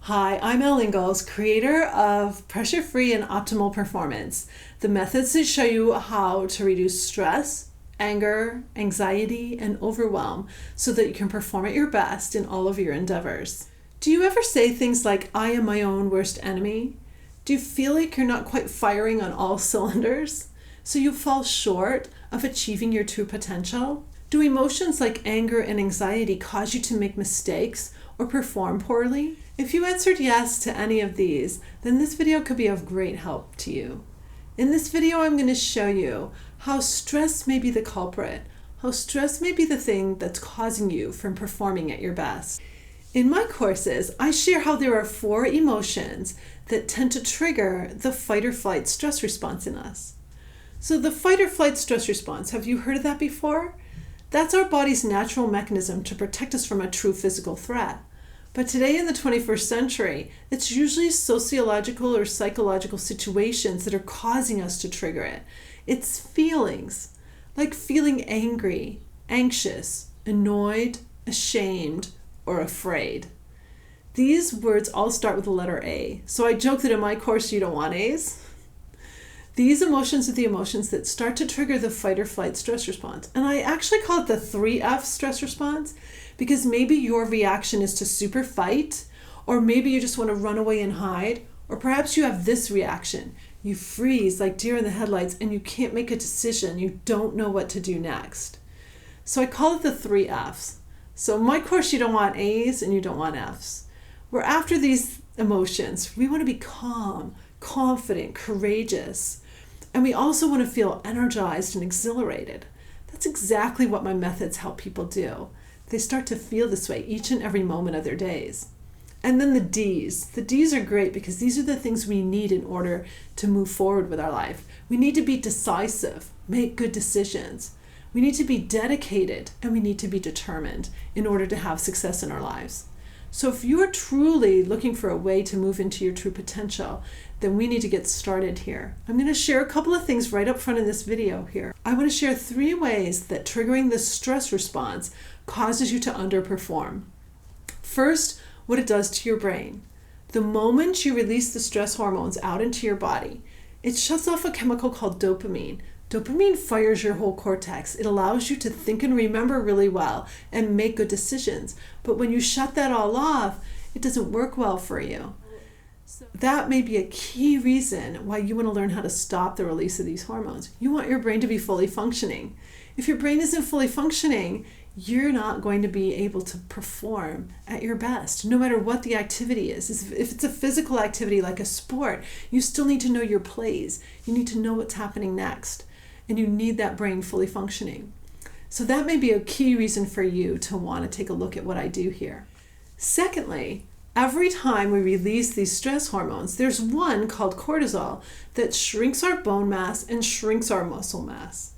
Hi, I'm Elle Ingalls, creator of Pressure Free and Optimal Performance, the methods that show you how to reduce stress, anger, anxiety, and overwhelm so that you can perform at your best in all of your endeavors. Do you ever say things like, I am my own worst enemy? Do you feel like you're not quite firing on all cylinders? So you fall short of achieving your true potential? Do emotions like anger and anxiety cause you to make mistakes or perform poorly? If you answered yes to any of these, then this video could be of great help to you. In this video, I'm going to show you how stress may be the culprit, how stress may be the thing that's causing you from performing at your best. In my courses, I share how there are 4 emotions that tend to trigger the fight or flight stress response in us. So the fight or flight stress response, have you heard of that before? That's our body's natural mechanism to protect us from a true physical threat. But today in the 21st century, it's usually sociological or psychological situations that are causing us to trigger it. It's feelings, like feeling angry, anxious, annoyed, ashamed, or afraid. These words all start with the letter A. So I joke that in my course you don't want A's. These emotions are the emotions that start to trigger the fight or flight stress response. And I actually call it the 3F stress response because maybe your reaction is to super fight, or maybe you just want to run away and hide, or perhaps you have this reaction. You freeze like deer in the headlights and you can't make a decision. You don't know what to do next. So I call it the 3 Fs. So in my course, you don't want A's and you don't want F's. We're after these emotions. We want to be calm, confident, courageous. And we also want to feel energized and exhilarated. That's exactly what my methods help people do. They start to feel this way each and every moment of their days. And then the D's. The D's are great because these are the things we need in order to move forward with our life. We need to be decisive, make good decisions. We need to be dedicated, and we need to be determined in order to have success in our lives. So if you are truly looking for a way to move into your true potential, then we need to get started here. I'm going to share a couple of things right up front in this video here. I want to share 3 ways that triggering the stress response causes you to underperform. First, what it does to your brain. The moment you release the stress hormones out into your body, it shuts off a chemical called dopamine. Dopamine fires your whole cortex. It allows you to think and remember really well and make good decisions. But when you shut that all off, it doesn't work well for you. So that may be a key reason why you want to learn how to stop the release of these hormones. You want your brain to be fully functioning. If your brain isn't fully functioning, you're not going to be able to perform at your best, no matter what the activity is. If it's a physical activity like a sport, you still need to know your plays. You need to know what's happening next. And you need that brain fully functioning. So that may be a key reason for you to want to take a look at what I do here. Secondly, every time we release these stress hormones, there's one called cortisol that shrinks our bone mass and shrinks our muscle mass.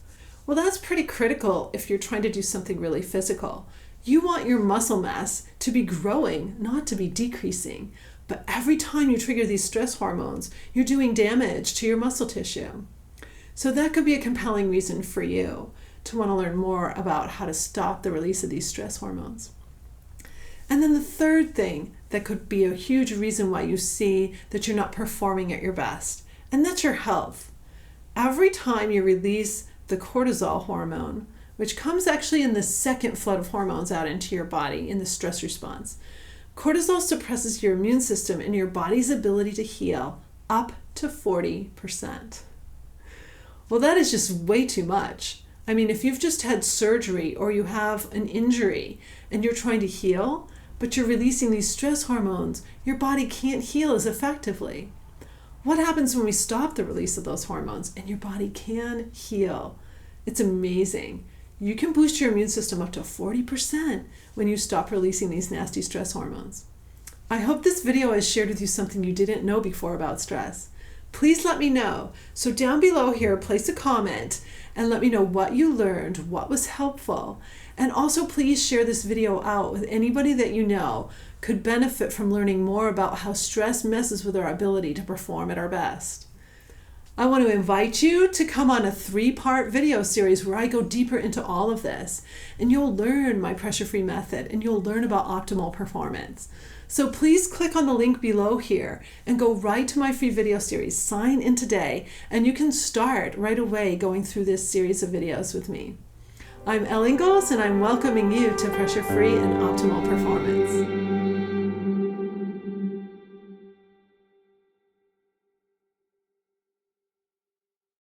Well, that's pretty critical if you're trying to do something really physical. You want your muscle mass to be growing, not to be decreasing. But every time you trigger these stress hormones, you're doing damage to your muscle tissue. So that could be a compelling reason for you to want to learn more about how to stop the release of these stress hormones. And then the third thing that could be a huge reason why you see that you're not performing at your best, and that's your health. Every time you release the cortisol hormone, which comes actually in the second flood of hormones out into your body in the stress response, cortisol suppresses your immune system and your body's ability to heal up to 40%. Well, that is just way too much. I mean, if you've just had surgery or you have an injury and you're trying to heal, but you're releasing these stress hormones, your body can't heal as effectively. What happens when we stop the release of those hormones and your body can heal? It's amazing. You can boost your immune system up to 40% when you stop releasing these nasty stress hormones. I hope this video has shared with you something you didn't know before about stress. Please let me know. So down below here, place a comment and let me know what you learned, what was helpful. And also please share this video out with anybody that you know could benefit from learning more about how stress messes with our ability to perform at our best. I want to invite you to come on a 3-part video series where I go deeper into all of this, and you'll learn my pressure-free method and you'll learn about optimal performance. So please click on the link below here and go right to my free video series. Sign in today and you can start right away going through this series of videos with me. I'm Elle Ingalls and I'm welcoming you to Pressure Free and Optimal Performance.